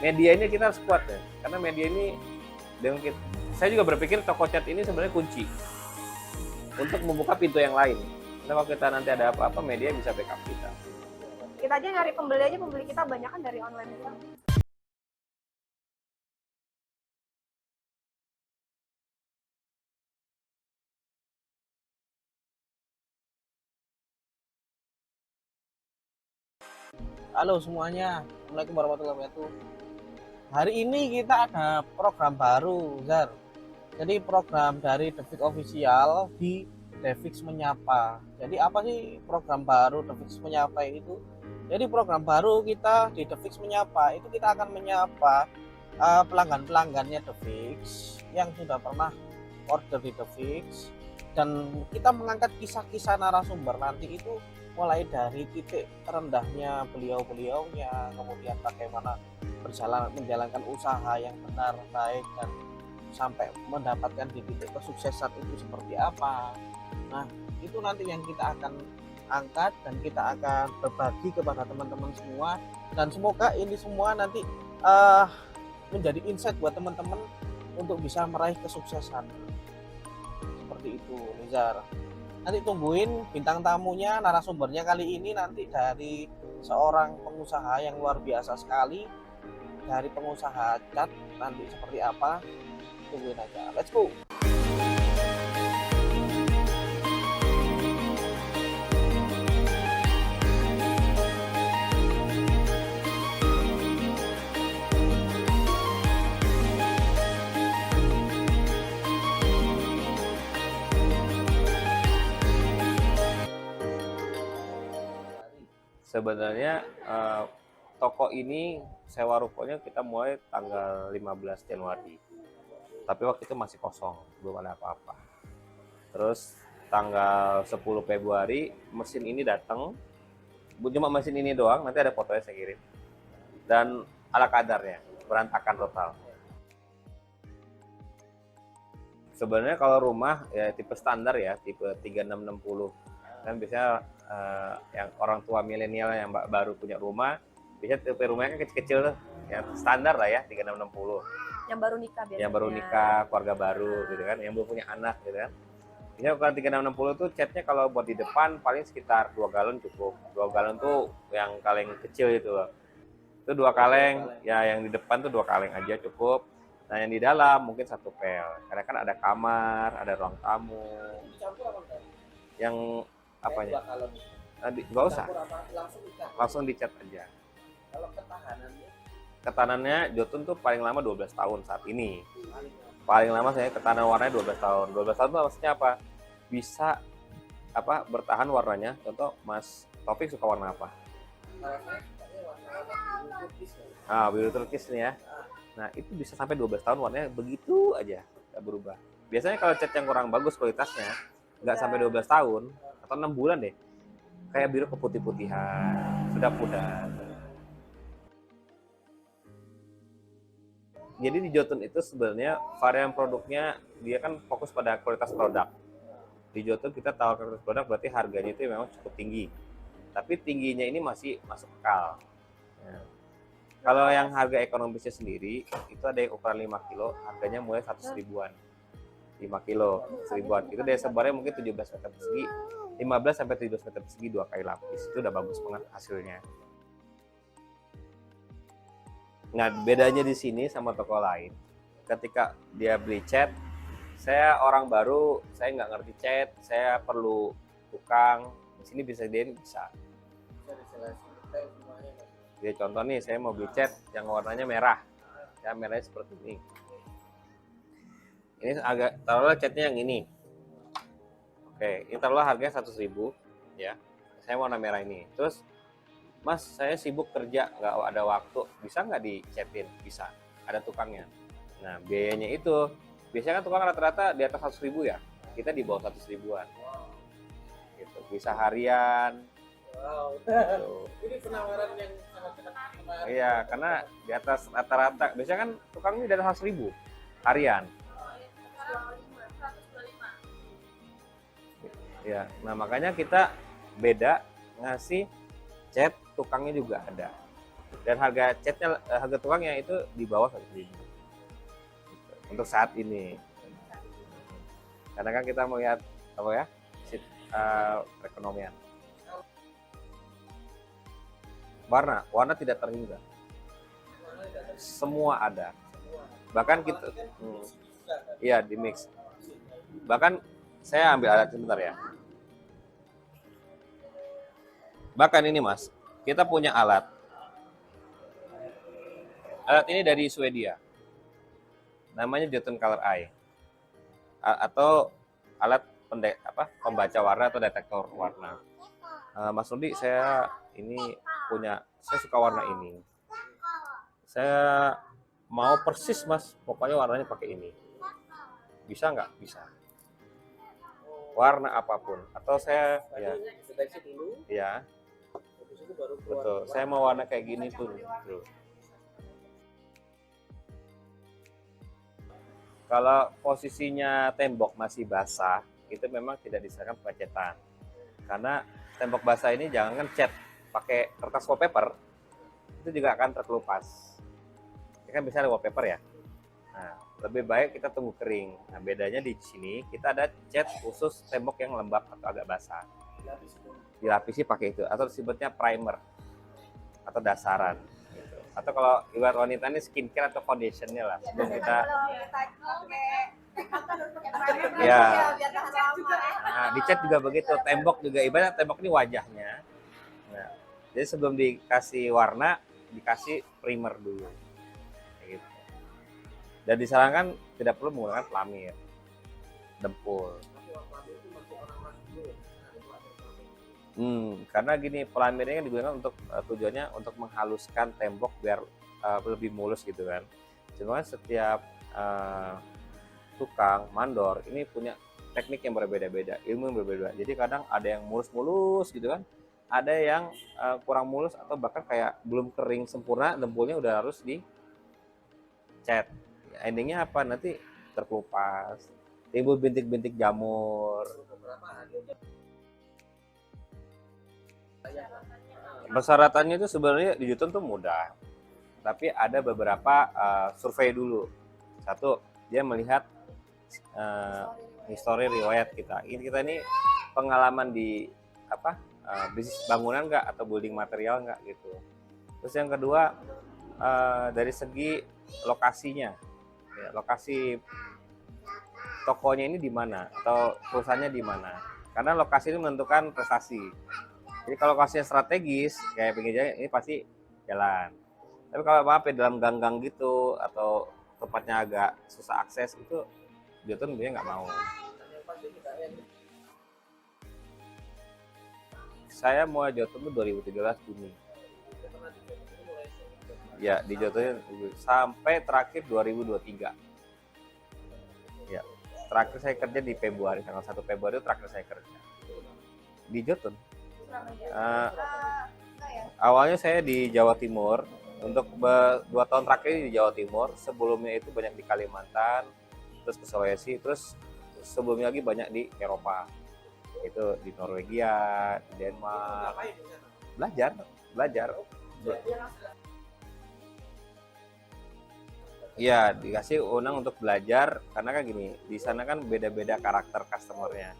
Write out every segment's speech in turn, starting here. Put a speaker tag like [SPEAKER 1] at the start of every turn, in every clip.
[SPEAKER 1] media ini kita harus kuat ya, karena media ini dengan kita, saya juga berpikir toko cat ini sebenarnya kunci untuk membuka pintu yang lain. Karena kalau kita nanti ada apa-apa, media bisa backup kita.
[SPEAKER 2] Kita aja nyari pembeli aja, pembeli kita banyak kan dari online itu.
[SPEAKER 3] Halo semuanya, Assalamualaikum warahmatullahi wabarakatuh. Hari ini kita ada program baru, Zar. Jadi program dari Devix Official di Devix Menyapa. Jadi apa sih program baru Devix Menyapa itu? Jadi program baru kita di Devix Menyapa itu kita akan menyapa pelanggan-pelanggannya Devix yang sudah pernah order di Devix, dan kita mengangkat kisah-kisah narasumber nanti itu mulai dari titik terendahnya beliau-beliaunya, kemudian bagaimana menjalankan usaha yang benar, baik, dan sampai mendapatkan di titik kesuksesan itu seperti apa. Nah, itu nanti yang kita akan angkat dan kita akan berbagi kepada teman-teman semua, dan semoga ini semua nanti menjadi insight buat teman-teman untuk bisa meraih kesuksesan. Seperti itu, Nizar. Nanti tungguin bintang tamunya, narasumbernya kali ini nanti dari seorang pengusaha yang luar biasa sekali, dari pengusaha cat. Nanti seperti apa, tungguin aja. Let's go.
[SPEAKER 1] Sebenarnya toko ini sewa rukonya kita mulai tanggal 15 Januari. Tapi waktu itu masih kosong, belum ada apa-apa. Terus tanggal 10 Februari mesin ini datang. Cuma mesin ini doang, nanti ada fotonya saya kirim. Dan ala kadarnya, berantakan total. Sebenarnya kalau rumah ya tipe standar ya, tipe 3660. Kan biasanya yang orang tua milenial yang baru punya rumah, biasanya tipe rumahnya kan kecil-kecil tuh, yang standar lah ya, 3660.
[SPEAKER 2] Yang baru nikah biasanya.
[SPEAKER 1] Yang baru nikah, keluarga baru gitu kan, yang belum punya anak gitu kan. Biasanya ukuran 3660 tuh catnya kalau buat di depan paling sekitar 2 galon cukup. 2 galon tuh yang kaleng kecil gitu loh. Itu 2 kaleng, ya yang di depan tuh 2 kaleng aja cukup. Nah yang di dalam mungkin 1 pel, karena kan ada kamar, ada ruang tamu. Yang apanya? Nggak usah, langsung dicat aja.
[SPEAKER 3] Kalau ketahanannya?
[SPEAKER 1] Ketahanannya Jotun tuh paling lama 12 tahun saat ini. Paling lama saya ketahanan warnanya 12 tahun. 12 tahun itu maksudnya apa? Bisa apa bertahan warnanya. Contoh Mas Taufik suka warna apa? Ah, biru turkis nih ya. Nah, itu bisa sampai 12 tahun warnanya begitu aja, nggak berubah. Biasanya kalau cat yang kurang bagus kualitasnya, nggak sampai 12 tahun atau 6 bulan deh. Kayak biru keputih-putihan, sudah pudar. Jadi di Jotun itu sebenarnya varian produknya dia kan fokus pada kualitas produk. Di Jotun kita tahu kualitas produk berarti harganya itu memang cukup tinggi. Tapi tingginya ini masih masuk akal. Ya. Kalau yang harga ekonomisnya sendiri itu ada yang ukuran 5 kilo, harganya mulai 100 ribuan. 5 kilo, 1000-an. Itu dia sebarnya mungkin 17 meter persegi, 15 sampai 17 meter persegi 2 kali lapis. Itu udah bagus banget hasilnya. Nah, bedanya di sini sama toko lain, ketika dia beli cat, saya orang baru, saya nggak ngerti cat, saya perlu tukang, di sini bisa dia bisa. Jadi contoh nih, saya mau beli cat yang warnanya merah, ya merahnya seperti ini. Ini agak taruhlah catnya yang ini. Oke, ini taruhlah harganya 100.000, ya. Saya warna merah ini. Terus Mas, saya sibuk kerja, nggak ada waktu. Bisa nggak dicetin? Bisa. Ada tukangnya. Nah, biayanya itu, biasanya kan tukang rata-rata di atas 100.000 ya. Kita di bawah 100 ribuan. Gitu. Bisa harian.
[SPEAKER 3] Wow.
[SPEAKER 1] Gitu.
[SPEAKER 3] Ini penawaran yang sangat menarik.
[SPEAKER 1] Iya, karena di atas rata-rata, biasanya kan tukang ini di atas 100.000 harian. Ya, nah makanya kita beda ngasih cat, tukangnya juga ada. Dan harga catnya, harga tukangnya itu di bawah 100.000 untuk saat ini. Karena kan kita melihat apa ya, perekonomian. Warna tidak terhingga. Semua ada. Bahkan kita, iya di mix. Bahkan saya ambil alat sebentar ya. Bahkan ini Mas, kita punya alat. Alat ini dari Swedia. Namanya Jotun Color Eye. Atau alat pembaca warna atau detektor warna. Mas Rudi, saya suka warna ini. Saya mau persis Mas, pokoknya warnanya pakai ini. Bisa nggak? Bisa. Warna apapun. Atau saya
[SPEAKER 3] deteksi dulu.
[SPEAKER 1] Ya.
[SPEAKER 3] Habis itu baru
[SPEAKER 1] Betul. Saya mau warna kayak gini tuh. Kalau posisinya tembok masih basah, itu memang tidak disarankan pengecetan. Karena tembok basah ini jangan cat pakai kertas wallpaper, itu juga akan terkelupas. Ini kan bisa ada wallpaper ya. Nah, lebih baik kita tunggu kering. Nah, bedanya di sini kita ada cat khusus tembok yang lembab atau agak basah. Dilapisi pakai itu, atau disebutnya primer atau dasaran. Atau kalau ibarat wanita ini skincare atau foundationnya lah sebelum kita ya. Nah, dicat juga begitu, tembok juga ibarat tembok ini wajahnya. Nah, jadi sebelum dikasih warna dikasih primer dulu gitu. Dan disarankan tidak perlu menggunakan pelamir, dempul. Karena gini, pelamirnya kan digunakan untuk tujuannya untuk menghaluskan tembok biar lebih mulus gitu kan. Cuma setiap tukang mandor ini punya teknik yang berbeda-beda, ilmu yang berbeda. Jadi kadang ada yang mulus-mulus gitu kan, ada yang kurang mulus atau bahkan kayak belum kering sempurna, dempulnya udah harus dicat. Endingnya apa? Nanti terkelupas, timbul bintik-bintik jamur. Persyaratannya itu sebenarnya di Jotun tuh mudah, tapi ada beberapa survei dulu. Satu, dia melihat histori riwayat kita. Kita ini pengalaman di bisnis bangunan nggak atau building material nggak gitu. Terus yang kedua, dari segi lokasinya, ya, lokasi tokonya ini di mana atau perusahaannya di mana. Karena lokasi ini menentukan prestasi. Jadi kalau lokasinya strategis kayak pinggir jalan ini pasti jalan. Tapi kalau maaf ya dalam gang-gang gitu atau tempatnya agak susah akses itu Jotun dia nggak mau. Saya mau Jotun tuh 2013 Juni. Ya di Jotun sampai terakhir 2023. Ya terakhir saya kerja di Februari, tanggal 1 Februari terakhir saya kerja di Jotun. Awalnya saya di Jawa Timur untuk 2 tahun terakhir di Jawa Timur. Sebelumnya itu banyak di Kalimantan, terus ke Sulawesi, terus sebelumnya lagi banyak di Eropa, itu di Norwegia, di Denmark. Belajar. Iya, dikasih unang untuk belajar karena kan gini, di sana kan beda-beda karakter customernya.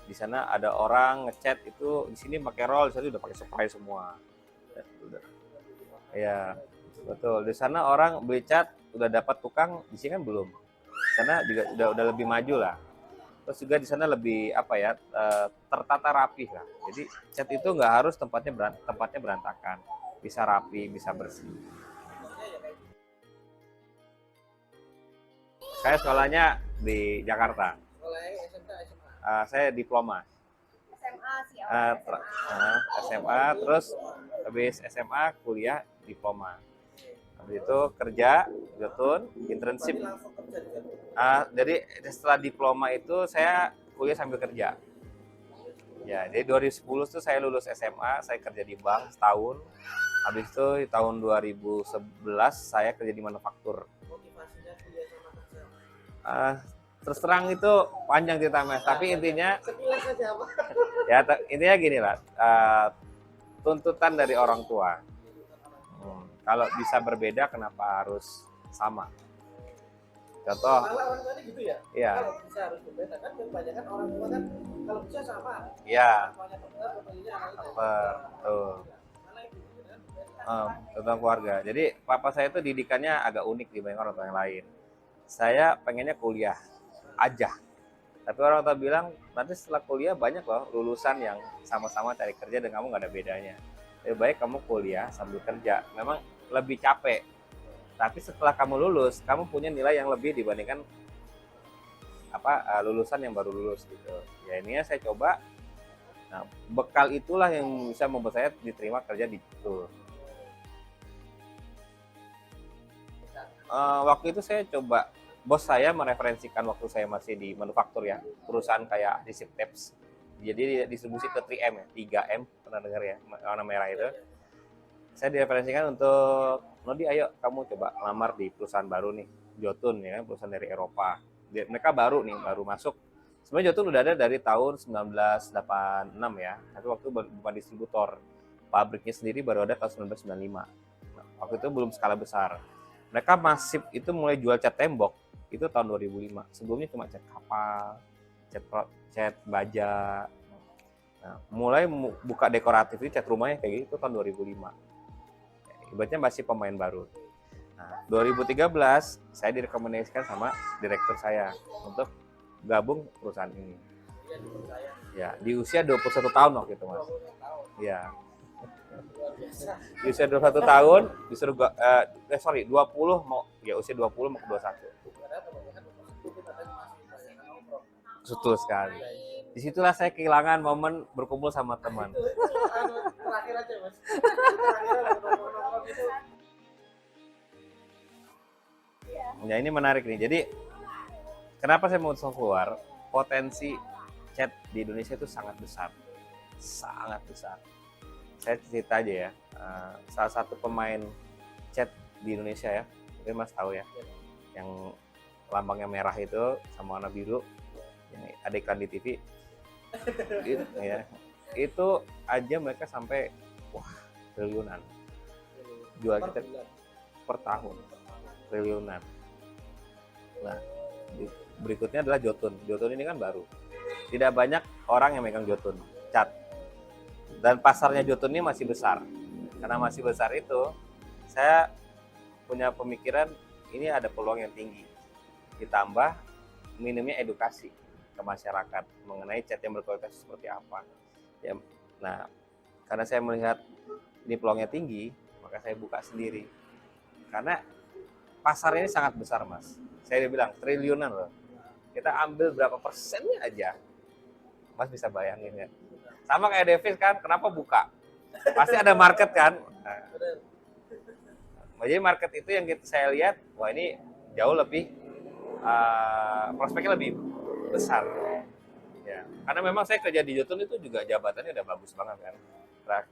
[SPEAKER 1] Di sana ada orang ngechat itu di sini pakai roll, di sana udah pakai spray semua. Ya, betul. Di sana orang beli cat udah dapat tukang, di sini kan belum. Di sana juga udah lebih maju lah. Terus juga di sana lebih tertata rapih lah. Jadi cat itu nggak harus tempatnya berantakan, bisa rapi, bisa bersih. Saya sekolahnya di Jakarta. Saya diploma. SMA, terus habis SMA kuliah diploma. Habis itu kerja Jotun, internship. Jadi setelah diploma itu saya kuliah sambil kerja. Ya, jadi 2010 tuh saya lulus SMA, saya kerja di bank setahun. Habis itu di tahun 2011 saya kerja di manufaktur. Terus terang itu panjang cerita Mas, tapi intinya intinya gini lah, tuntutan dari orang tua. Kalau bisa berbeda, kenapa harus sama? Contoh,
[SPEAKER 3] Malah orang tadi gitu ya.
[SPEAKER 1] ya,
[SPEAKER 3] Kalau bisa harus berbeda kan kebanyakan orang tua kan kalau bisa sama.
[SPEAKER 1] ya,
[SPEAKER 3] Semuanya benar, pokoknya
[SPEAKER 1] tuh. Tentang keluarga. Jadi papa saya itu didikannya agak unik dibanding orang tua yang lain. Saya pengennya kuliah aja. Tapi orang tua bilang, nanti setelah kuliah banyak loh lulusan yang sama-sama cari kerja dan kamu nggak ada bedanya. Lebih baik kamu kuliah sambil kerja. Memang lebih capek. Tapi setelah kamu lulus, kamu punya nilai yang lebih dibandingkan lulusan yang baru lulus gitu. Ya ini ya saya coba. Nah, bekal itulah yang bisa membuat saya diterima kerja di situ. Waktu itu saya coba, bos saya mereferensikan waktu saya masih di manufaktur ya, perusahaan kayak adhesive tapes. Jadi distribusi ke 3M ya, 3M pernah dengar ya, warna merah itu. Saya direferensikan untuk, Nodi ayo kamu coba lamar di perusahaan baru nih, Jotun ya, perusahaan dari Eropa. Mereka baru nih, baru masuk. Sebenarnya Jotun udah ada dari tahun 1986 ya, tapi waktu bukan distributor. Pabriknya sendiri baru ada tahun 1995. Nah, waktu itu belum skala besar. Mereka masif itu mulai jual cat tembok itu tahun 2005. Sebelumnya cuma cat kapal, cat baja. Nah, mulai buka dekoratif itu cat rumahnya kayak gitu tahun 2005. Ibaratnya masih pemain baru. Nah, 2013 saya direkomendasikan sama direktur saya untuk gabung perusahaan ini. Ya, di usia 21 tahun waktu itu, Mas. Ya. Di usia 21 tahun disuruh 20 mau ya usia 20 mau ke 21. Betul sekali. Disitulah saya kehilangan momen berkumpul sama teman.
[SPEAKER 3] Terakhir aja Mas.
[SPEAKER 1] Ya ini menarik nih. Jadi kenapa saya mau keluar? Potensi chat di Indonesia itu sangat besar. Sangat besar. Saya cerita aja ya, salah satu pemain chat di Indonesia ya, mungkin Mas tahu ya, yang lambangnya merah itu sama warna biru, yang ada iklan di TV, itu aja mereka sampai triliunan, jual kita per tahun, triliunan. Nah, berikutnya adalah Jotun. Jotun ini kan baru, tidak banyak orang yang megang Jotun cat. Dan pasarnya Jotun ini masih besar. Karena masih besar itu, saya punya pemikiran ini ada peluang yang tinggi. Ditambah minimnya edukasi ke masyarakat mengenai cat yang berkualitas seperti apa. Ya, nah, karena saya melihat ini peluangnya tinggi, maka saya buka sendiri. Karena pasarnya ini sangat besar, Mas. Saya bilang triliunan loh. Kita ambil berapa persennya aja. Mas bisa bayangin ya. Sama kayak Davis kan, kenapa buka? Pasti ada market kan. Nah, jadi market itu yang saya lihat, wah ini jauh lebih prospeknya lebih besar. Ya, karena memang saya kerja di Jotun itu juga jabatannya udah bagus banget kan.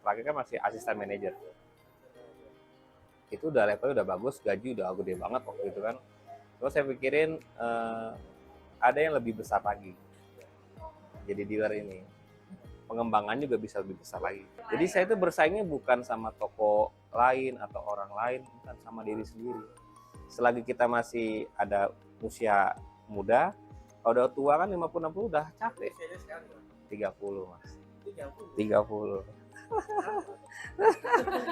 [SPEAKER 1] Terakhir kan masih asisten manajer. Itu udah levelnya udah bagus, gaji udah gede banget waktu itu kan. Terus saya pikirin ada yang lebih besar lagi. Jadi dealer ini. Pengembangan juga bisa lebih besar lagi. Jadi saya itu bersaingnya bukan sama toko lain atau orang lain, bukan sama diri sendiri. Selagi kita masih ada usia muda, kalau udah tua kan 50-60 udah capek. 30 Mas. 30.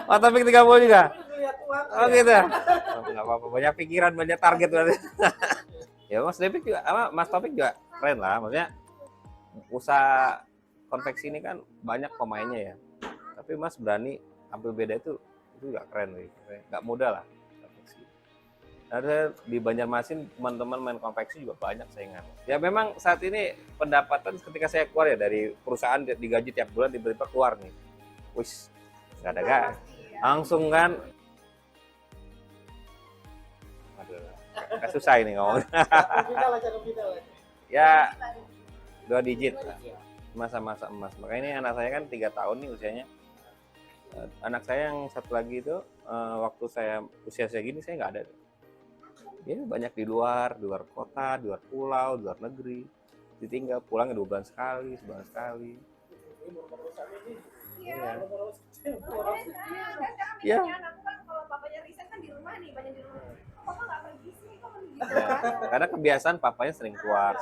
[SPEAKER 1] Oh, Taufik 30 juga? Oh gitu. Oh, nggak apa-apa, banyak pikiran, banyak target berarti. Ya Mas Taufik juga, Mas Taufik juga keren lah, maksudnya usaha konveksi ini kan banyak pemainnya ya, tapi Mas berani ambil beda itu juga keren nih, nggak mudah lah konveksi. Ada di Banjarmasin teman-teman main konveksi juga banyak saingan. Ya memang saat ini pendapatan ketika saya keluar ya dari perusahaan digaji tiap bulan tiba-tiba keluar nih, wis nggak ada kan, langsung kan, aduh, susah ini ngomong. Ya 2 digit. Masa-masa emas. Makanya ini anak saya kan 3 tahun nih usianya. Anak saya yang satu lagi itu waktu saya usia segini saya nggak ada. Dia banyak di luar kota, di luar pulau, di luar negeri. Ditinggal pulangnya 2 bulan sekali, sebulan sekali. Iya. Iya.
[SPEAKER 2] nih banyak di rumah. Kok papa nggak pergi sih? Kok pergi gitu
[SPEAKER 1] Ya,
[SPEAKER 2] kan?
[SPEAKER 1] karena kebiasaan papanya sering keluar.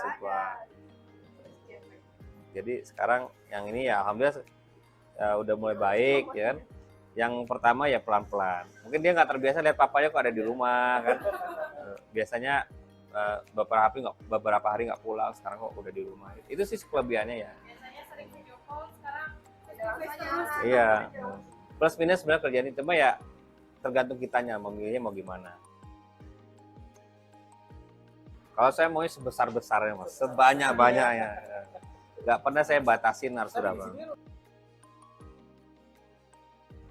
[SPEAKER 1] Jadi sekarang yang ini ya alhamdulillah udah mulai baik ya kan. Yang pertama ya pelan-pelan. Mungkin dia nggak terbiasa lihat papanya kok ada di rumah kan. Biasanya beberapa hari nggak pulang, sekarang kok udah di rumah. Itu sih kelebihannya ya.
[SPEAKER 2] Biasanya sering video call, sekarang terus.
[SPEAKER 1] Iya. Plus minus sebenarnya kerjaan ini cuma ya tergantung kitanya memilihnya mau gimana. Kalau saya maunya sebesar-besarnya mas, sebanyak-banyaknya. Nggak pernah saya batasin harus berapa.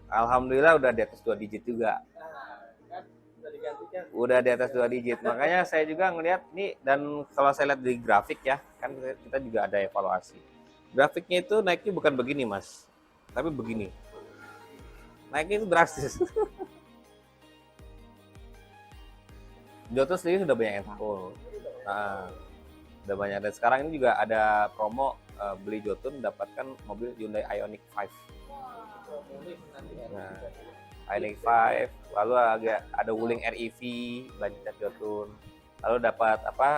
[SPEAKER 1] Alhamdulillah udah di atas 2 digit juga. Udah di atas 2 digit. Makanya saya juga ngelihat nih, dan kalau saya lihat di grafik ya, kan kita juga ada evaluasi. Grafiknya itu naiknya bukan begini mas, tapi begini. Naiknya itu drastis. Joto sendiri sudah banyak yang tahu. Nah, udah banyak. Dan sekarang ini juga ada promo beli Jotun mendapatkan mobil Hyundai Ioniq 5. Nah, Ioniq 5, lalu ada Wuling REV, belanja Jotun. Lalu dapat apa?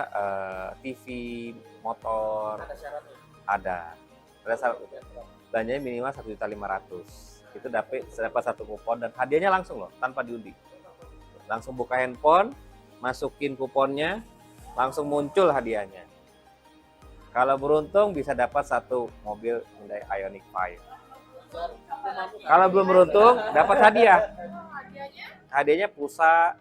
[SPEAKER 1] TV, motor. Ada syarat. Belanjanya minimal 1.500.000. Itu dapat satu kupon dan hadiahnya langsung loh, tanpa diundi. Langsung buka handphone, masukin kuponnya, langsung muncul hadiahnya. Kalau beruntung bisa dapat satu mobil Hyundai Ioniq 5. Kalau belum beruntung dapat hadiah. Hadiahnya pulsa,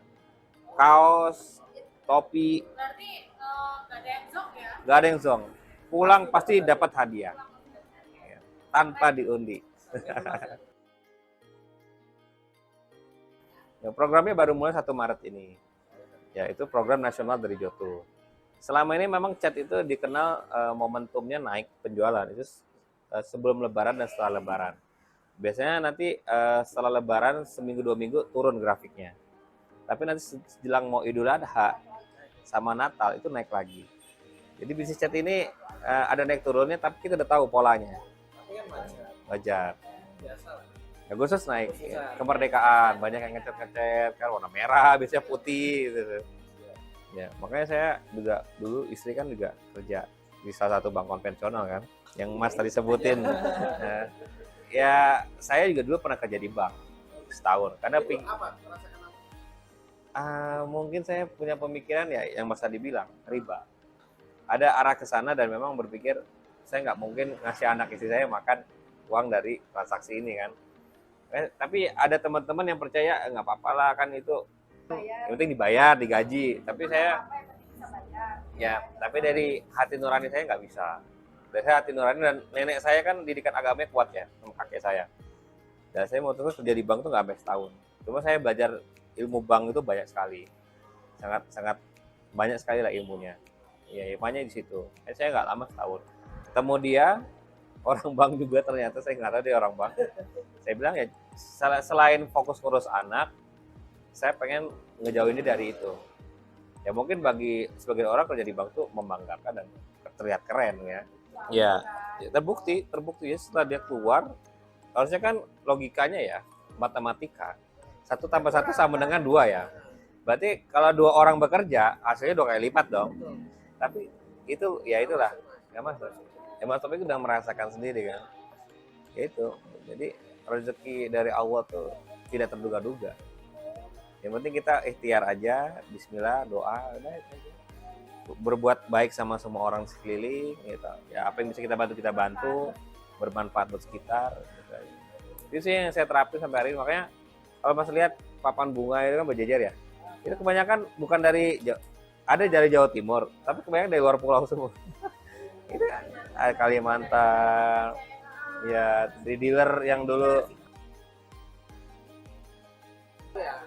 [SPEAKER 1] kaos, topi.
[SPEAKER 2] Berarti nggak ada yang zong ya?
[SPEAKER 1] Gak ada yang zong. Pulang pasti dapat hadiah. Tanpa diundi. Ya, programnya baru mulai 1 Maret ini. Ya, itu program nasional dari Joto. Selama ini memang Chat itu dikenal momentumnya naik penjualan. Itu sebelum Lebaran dan setelah Lebaran. Biasanya nanti setelah Lebaran seminggu 2 minggu turun grafiknya. Tapi nanti jelang mau Idul Adha sama Natal itu naik lagi. Jadi bisnis Chat ini ada naik turunnya, tapi kita udah tahu polanya. Wajar. Agustus naik ya. Kemerdekaan, banyak yang ngecat-ngecat kan warna merah, biasanya putih gitu. Ya, makanya saya juga dulu istri kan juga kerja di salah satu bank konvensional kan, yang Mas tadi sebutin. Nah, ya saya juga dulu pernah kerja di bank setahun karena mungkin saya punya pemikiran ya yang Mas tadi bilang, riba. Ada arah ke sana dan memang berpikir saya nggak mungkin ngasih anak istri saya makan uang dari transaksi ini kan. Tapi ada teman-teman yang percaya nggak apa-apa lah kan itu yang penting dibayar, digaji. Tapi saya ya, tapi dari hati nurani saya nggak bisa. Dari saya hati nurani, dan nenek saya kan didikan agamanya kuat ya sama kakek saya. Dan saya mau terus kerja di bank tuh nggak sampai setahun. Cuma saya belajar ilmu bank itu banyak sekali, sangat banyak sekali lah ilmunya. Ya ilmunya di situ. Saya nggak lama setahun. Ketemu dia, orang bank juga ternyata, saya nggak tahu dia orang bank. Saya bilang ya selain fokus ngurus anak, saya pengen ngejauhinnya dari itu. Ya mungkin bagi sebagian orang kerja di bank tuh membanggakan dan terlihat keren ya. Ya terbukti ya setelah dia keluar, harusnya kan logikanya ya matematika. 1 tambah 1 sama dengan 2 ya. Berarti kalau 2 orang bekerja hasilnya 2 kali lipat dong. Tapi itu ya itulah nggak masuk. Ya Mas Topik udah merasakan sendiri kan. Ya itu. Jadi rezeki dari Allah tuh tidak terduga-duga. Yang penting kita ikhtiar aja, bismillah, doa, udah itu aja. Berbuat baik sama semua orang sekeliling gitu. Ya apa yang bisa kita bantu, bermanfaat buat sekitar gitu. Itu sih yang saya terapin sampai hari ini. Makanya kalau Mas lihat papan bunga itu kan berjejer ya. Itu kebanyakan bukan dari Jawa Timur, tapi kebanyakan dari luar pulau semua. Itu Kalimantan, ya di dealer yang dulu.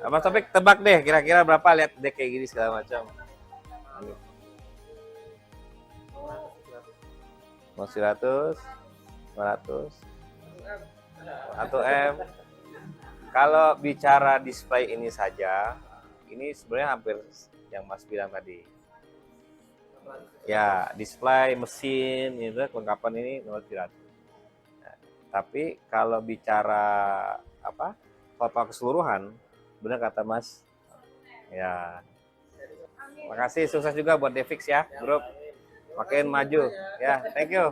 [SPEAKER 1] Mas Topik tebak deh kira-kira berapa, lihat deh kayak gini segala macam. 100, 500, 1 M. Kalau bicara display ini saja, ini sebenarnya hampir yang Mas bilang tadi. Ya, display, mesin, itu kelengkapan ini 100. Nah, tapi kalau bicara total keseluruhan, benar kata Mas, Ya.
[SPEAKER 2] Amin.
[SPEAKER 1] Makasih, sukses juga buat Devix ya, grup. Makin maju. Ya, thank you.